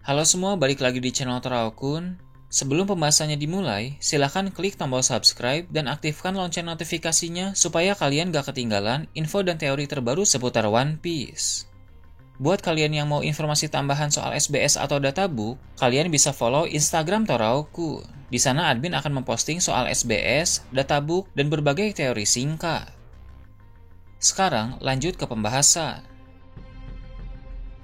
Halo semua, balik lagi di channel Teraokun. Sebelum pembahasannya dimulai, silahkan klik tombol subscribe dan aktifkan lonceng notifikasinya supaya kalian gak ketinggalan info dan teori terbaru seputar One Piece. Buat kalian yang mau informasi tambahan soal SBS atau databook, kalian bisa follow Instagram Teraokun. Di sana admin akan memposting soal SBS, databook, dan berbagai teori singkat. Sekarang lanjut ke pembahasan.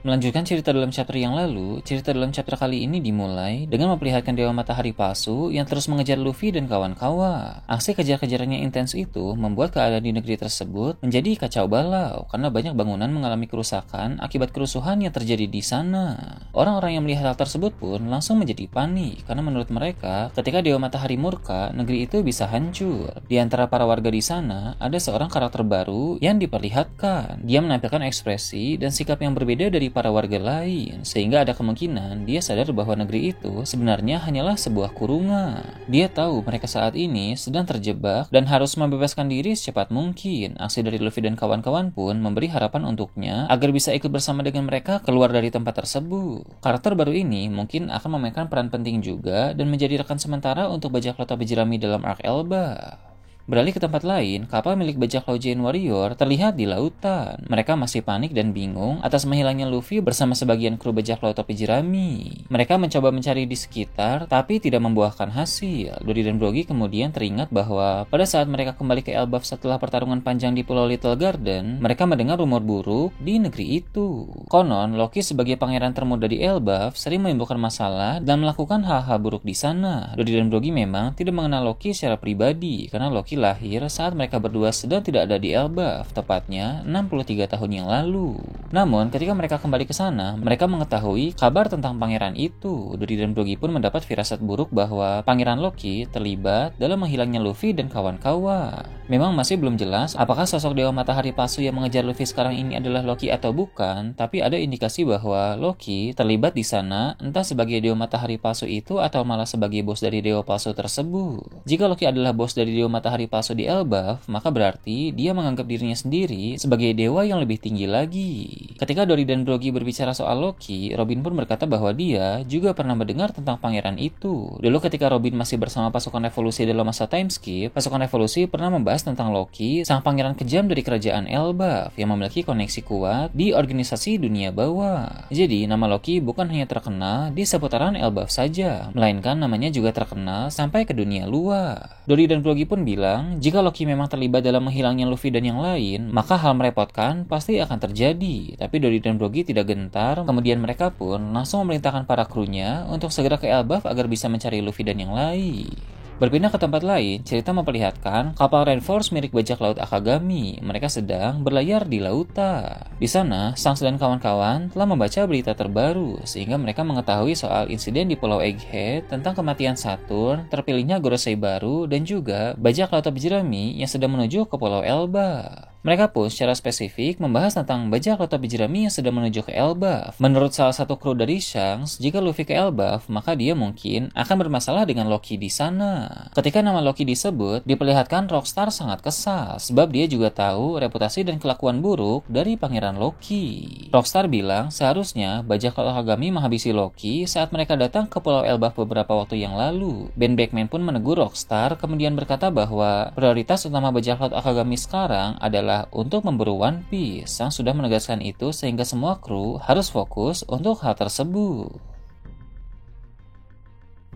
Melanjutkan cerita dalam chapter yang lalu, cerita dalam chapter kali ini dimulai dengan memperlihatkan Dewa Matahari palsu yang terus mengejar Luffy dan kawan-kawan. Aksi kejar-kejaran yang intens itu membuat keadaan di negeri tersebut menjadi kacau balau karena banyak bangunan mengalami kerusakan akibat kerusuhan yang terjadi di sana. Orang-orang yang melihat hal tersebut pun langsung menjadi panik karena menurut mereka ketika Dewa Matahari murka, negeri itu bisa hancur. Di antara para warga di sana, ada seorang karakter baru yang diperlihatkan. Dia menampilkan ekspresi dan sikap yang berbeda dari para warga lain, sehingga ada kemungkinan dia sadar bahwa negeri itu sebenarnya hanyalah sebuah kurungan. Dia tahu mereka saat ini sedang terjebak dan harus membebaskan diri secepat mungkin. Aksi dari Luffy dan kawan-kawan pun memberi harapan untuknya agar bisa ikut bersama dengan mereka keluar dari tempat tersebut. Karakter baru ini mungkin akan memainkan peran penting juga dan menjadi rekan sementara untuk bajak laut topi jerami dalam arc Elba. Beralih ke tempat lain, kapal milik bajak laut Giant Warrior terlihat di lautan. Mereka masih panik dan bingung atas menghilangnya Luffy bersama sebagian kru bajak laut topi jerami. Mereka mencoba mencari di sekitar, tapi tidak membuahkan hasil. Dory dan Brogy kemudian teringat bahwa pada saat mereka kembali ke Elbaf setelah pertarungan panjang di Pulau Little Garden, mereka mendengar rumor buruk di negeri itu. Konon, Loki sebagai pangeran termuda di Elbaf sering menimbulkan masalah dan melakukan hal-hal buruk di sana. Dory dan Brogy memang tidak mengenal Loki secara pribadi, karena Loki lahir saat mereka berdua sedang tidak ada di Elbaf, tepatnya 63 tahun yang lalu. Namun, ketika mereka kembali ke sana, mereka mengetahui kabar tentang pangeran itu. Dory dan Brogy pun mendapat firasat buruk bahwa pangeran Loki terlibat dalam menghilangnya Luffy dan kawan-kawan. Memang masih belum jelas apakah sosok Dewa Matahari palsu yang mengejar Luffy sekarang ini adalah Loki atau bukan, tapi ada indikasi bahwa Loki terlibat di sana entah sebagai Dewa Matahari palsu itu atau malah sebagai bos dari Dewa palsu tersebut. Jika Loki adalah bos dari Dewa Matahari palsu di Elbaf, maka berarti dia menganggap dirinya sendiri sebagai dewa yang lebih tinggi lagi. Ketika Dory dan Brogy berbicara soal Loki, Robin pun berkata bahwa dia juga pernah mendengar tentang pangeran itu. Dulu ketika Robin masih bersama pasukan revolusi dalam masa time skip, pasukan revolusi pernah membahas tentang Loki, sang pangeran kejam dari kerajaan Elbaf yang memiliki koneksi kuat di organisasi dunia bawah. Jadi, nama Loki bukan hanya terkenal di seputaran Elbaf saja, melainkan namanya juga terkenal sampai ke dunia luar. Dory dan Brogy pun bilang, jika Loki memang terlibat dalam menghilangnya Luffy dan yang lain, maka hal merepotkan pasti akan terjadi. Tapi Dory dan Brogy tidak gentar, kemudian mereka pun langsung memerintahkan para krunya untuk segera ke Elbaf agar bisa mencari Luffy dan yang lain. Berpindah ke tempat lain, cerita memperlihatkan kapal Reinforce milik bajak laut Akagami. Mereka sedang berlayar di lautan. Di sana, Shanks dan kawan-kawan telah membaca berita terbaru, sehingga mereka mengetahui soal insiden di Pulau Egghead tentang kematian Saturn, terpilihnya Gorosei baru, dan juga bajak laut topi jerami yang sedang menuju ke Pulau Elba. Mereka pun secara spesifik membahas tentang bajak laut topi jerami yang sedang menuju ke Elbaf. Menurut salah satu kru dari Shanks, jika Luffy ke Elbaf, maka dia mungkin akan bermasalah dengan Loki di sana. Ketika nama Loki disebut, diperlihatkan Rockstar sangat kesal, sebab dia juga tahu reputasi dan kelakuan buruk dari pangeran Loki. Rockstar bilang seharusnya bajak laut Akagami menghabisi Loki saat mereka datang ke Pulau Elbaf beberapa waktu yang lalu. Ben Beckman pun menegur Rockstar, kemudian berkata bahwa prioritas utama bajak laut Akagami sekarang adalah untuk memburu One Piece. Sang sudah menegaskan itu sehingga semua kru harus fokus untuk hal tersebut.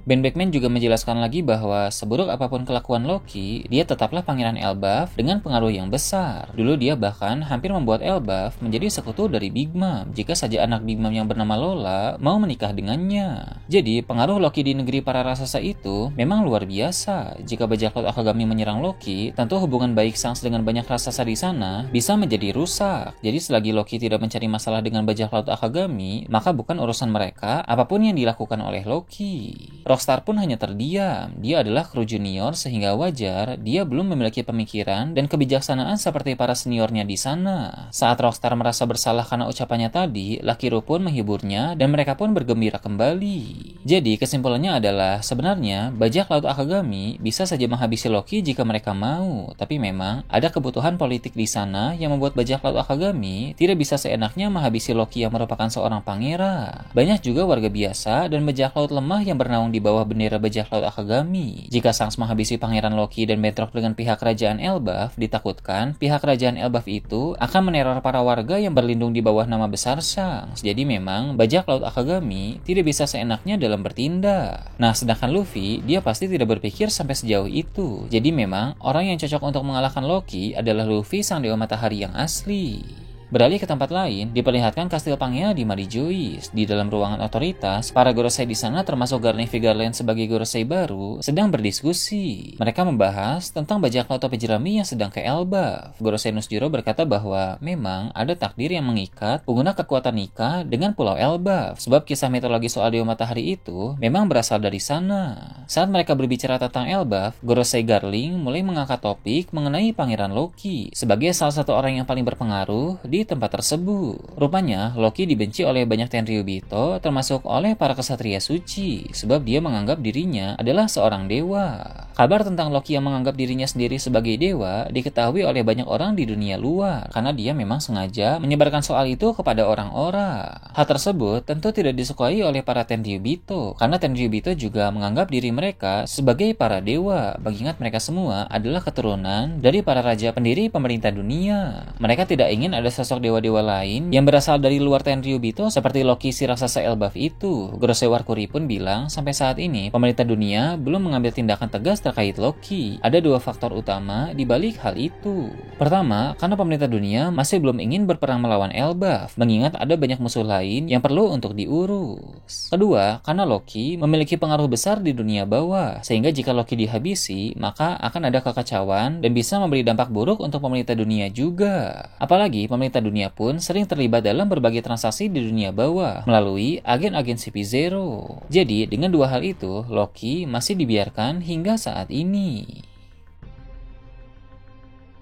Ben Beckman juga menjelaskan lagi bahwa seburuk apapun kelakuan Loki, dia tetaplah pangeran Elbaf dengan pengaruh yang besar. Dulu dia bahkan hampir membuat Elbaf menjadi sekutu dari Big Mom jika saja anak Big Mom yang bernama Lola mau menikah dengannya. Jadi pengaruh Loki di negeri para raksasa itu memang luar biasa. Jika bajak laut Akagami menyerang Loki, tentu hubungan baik Shanks dengan banyak raksasa di sana bisa menjadi rusak. Jadi selagi Loki tidak mencari masalah dengan bajak laut Akagami, maka bukan urusan mereka apapun yang dilakukan oleh Loki. Rockstar pun hanya terdiam. Dia adalah kru junior sehingga wajar dia belum memiliki pemikiran dan kebijaksanaan seperti para seniornya di sana. Saat Rockstar merasa bersalah karena ucapannya tadi, Lakiru pun menghiburnya dan mereka pun bergembira kembali. Jadi kesimpulannya adalah sebenarnya bajak laut Akagami bisa saja menghabisi Loki jika mereka mau, tapi memang ada kebutuhan politik di sana yang membuat bajak laut Akagami tidak bisa seenaknya menghabisi Loki yang merupakan seorang pangeran. Banyak juga warga biasa dan bajak laut lemah yang bernaung di bawah bendera bajak laut Akagami. Jika Shanks menghabisi pangeran Loki dan bentrok dengan pihak kerajaan Elbaf, ditakutkan pihak kerajaan Elbaf itu akan meneror para warga yang berlindung di bawah nama besar Shanks. Jadi memang bajak laut Akagami tidak bisa seenaknya dalam bertindak. Nah, sedangkan Luffy, dia pasti tidak berpikir sampai sejauh itu. Jadi memang orang yang cocok untuk mengalahkan Loki adalah Luffy, sang dewa matahari yang asli. Beralih ke tempat lain, diperlihatkan kastil Pangea di Marijois. Di dalam ruangan otoritas, para Gorosei di sana termasuk Garnivi Garland sebagai Gorosei baru sedang berdiskusi. Mereka membahas tentang bajak laut topi jerami yang sedang ke Elbaf. Gorosei Nusjuro berkata bahwa memang ada takdir yang mengikat pengguna kekuatan Nika dengan Pulau Elbaf, sebab kisah mitologi soal Dewa Matahari itu memang berasal dari sana. Saat mereka berbicara tentang Elbaf, Gorosei Garling mulai mengangkat topik mengenai Pangeran Loki sebagai salah satu orang yang paling berpengaruh di tempat tersebut. Rupanya, Loki dibenci oleh banyak Tenryubito, termasuk oleh para kesatria suci, sebab dia menganggap dirinya adalah seorang dewa. Kabar tentang Loki yang menganggap dirinya sendiri sebagai dewa diketahui oleh banyak orang di dunia luar, karena dia memang sengaja menyebarkan soal itu kepada orang-orang. Hal tersebut tentu tidak disukai oleh para Tenryubito, karena Tenryubito juga menganggap diri mereka sebagai para dewa, mengingat mereka semua adalah keturunan dari para raja pendiri pemerintah dunia. Mereka tidak ingin ada sosok dewa-dewa lain yang berasal dari luar Tenryubito seperti Loki si raksasa Elbaf itu. Gorosei Warkuri pun bilang sampai saat ini pemerintah dunia belum mengambil tindakan tegas terkait Loki. Ada dua faktor utama di balik hal itu. Pertama, karena pemerintah dunia masih belum ingin berperang melawan Elbaf, mengingat ada banyak musuh lain yang perlu untuk diurus. Kedua, karena Loki memiliki pengaruh besar di dunia bawah, sehingga jika Loki dihabisi, maka akan ada kekacauan dan bisa memberi dampak buruk untuk pemerintah dunia juga. Apalagi pemerintah dunia pun sering terlibat dalam berbagai transaksi di dunia bawah melalui agen-agen CP0. Jadi, dengan dua hal itu, Loki masih dibiarkan hingga saat ini.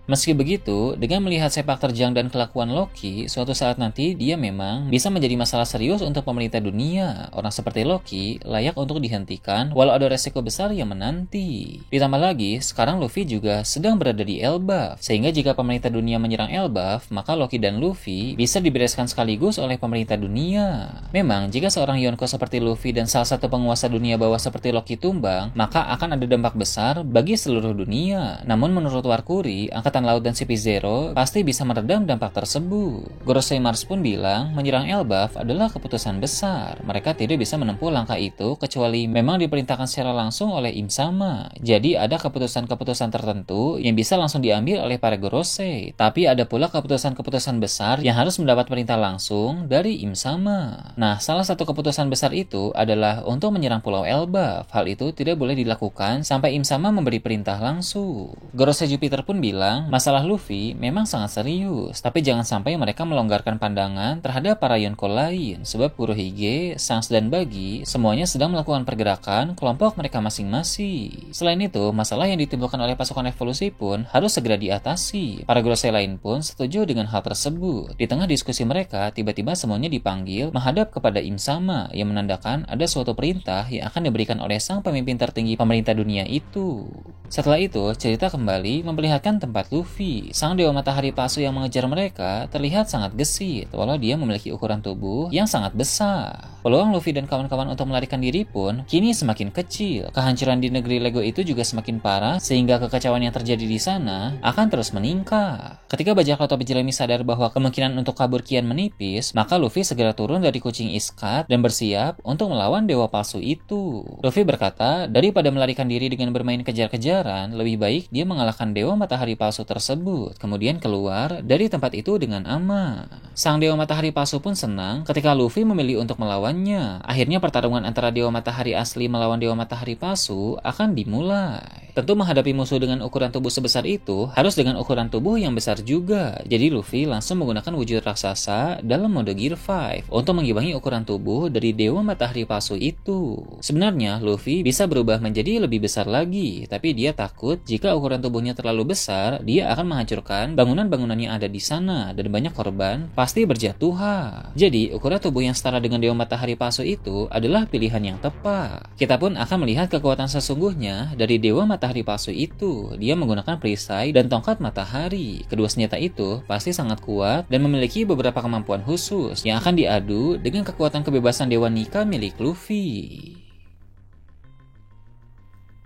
Meski begitu, dengan melihat sepak terjang dan kelakuan Loki, suatu saat nanti dia memang bisa menjadi masalah serius untuk pemerintah dunia. Orang seperti Loki layak untuk dihentikan walau ada resiko besar yang menanti. Ditambah lagi, sekarang Luffy juga sedang berada di Elbaf, sehingga jika pemerintah dunia menyerang Elbaf, maka Loki dan Luffy bisa dibereskan sekaligus oleh pemerintah dunia. Memang, jika seorang Yonko seperti Luffy dan salah satu penguasa dunia bawah seperti Loki tumbang, maka akan ada dampak besar bagi seluruh dunia. Namun menurut Warkuri, Angkatan Laut dan CP0 pasti bisa meredam dampak tersebut. Gorosei Mars pun bilang menyerang Elbaf adalah keputusan besar. Mereka tidak bisa menempuh langkah itu kecuali memang diperintahkan secara langsung oleh Im Sama. Jadi ada keputusan-keputusan tertentu yang bisa langsung diambil oleh para Gorosei. Tapi ada pula keputusan-keputusan besar yang harus mendapat perintah langsung dari Im Sama. Nah, salah satu keputusan besar itu adalah untuk menyerang Pulau Elbaf. Hal itu tidak boleh dilakukan sampai Im Sama memberi perintah langsung. Gorosei Jupiter pun bilang masalah Luffy memang sangat serius, tapi jangan sampai mereka melonggarkan pandangan terhadap para Yonko lain, sebab Kurohige, Shanks, dan Buggy semuanya sedang melakukan pergerakan kelompok mereka masing-masing. Selain itu, masalah yang ditimbulkan oleh pasukan evolusi pun harus segera diatasi. Para Gorosei lain pun setuju dengan hal tersebut. Di tengah diskusi mereka, tiba-tiba semuanya dipanggil menghadap kepada Im Sama, yang menandakan ada suatu perintah yang akan diberikan oleh sang pemimpin tertinggi pemerintah dunia itu. Setelah itu, cerita kembali memperlihatkan tempat Luffy, sang dewa matahari palsu yang mengejar mereka, terlihat sangat gesit, walau dia memiliki ukuran tubuh yang sangat besar. Peluang Luffy dan kawan-kawan untuk melarikan diri pun kini semakin kecil. Kehancuran di negeri Lego itu juga semakin parah, sehingga kekacauan yang terjadi di sana akan terus meningkat. Ketika bajak laut topi jerami sadar bahwa kemungkinan untuk kabur kian menipis, maka Luffy segera turun dari kucing iskat dan bersiap untuk melawan dewa palsu itu. Luffy berkata, daripada melarikan diri dengan bermain kejar-kejaran, lebih baik dia mengalahkan dewa matahari palsu tersebut, kemudian keluar dari tempat itu dengan aman. Sang Dewa Matahari palsu pun senang ketika Luffy memilih untuk melawannya. Akhirnya pertarungan antara Dewa Matahari asli melawan Dewa Matahari palsu akan dimulai. Tentu menghadapi musuh dengan ukuran tubuh sebesar itu harus dengan ukuran tubuh yang besar juga. Jadi Luffy langsung menggunakan wujud raksasa dalam mode Gear 5 untuk mengimbangi ukuran tubuh dari Dewa Matahari palsu itu. Sebenarnya Luffy bisa berubah menjadi lebih besar lagi, tapi dia takut jika ukuran tubuhnya terlalu besar, dia akan menghancurkan bangunan-bangunan yang ada di sana dan banyak korban pasti berjatuhan. Jadi ukuran tubuh yang setara dengan Dewa Matahari palsu itu adalah pilihan yang tepat. Kita pun akan melihat kekuatan sesungguhnya dari Dewa Matahari palsu itu. Dia menggunakan perisai dan tongkat matahari. Kedua senjata itu pasti sangat kuat dan memiliki beberapa kemampuan khusus yang akan diadu dengan kekuatan kebebasan Dewa Nika milik Luffy.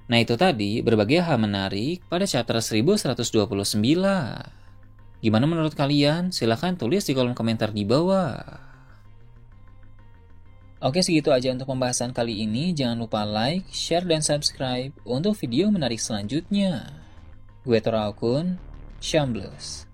Nah itu tadi berbagai hal menarik pada chapter 1129. Gimana menurut kalian? Silahkan tulis di kolom komentar di bawah. Oke, segitu aja untuk pembahasan kali ini. Jangan lupa like, share, dan subscribe untuk video menarik selanjutnya. Gue Tora Okun, Shambles.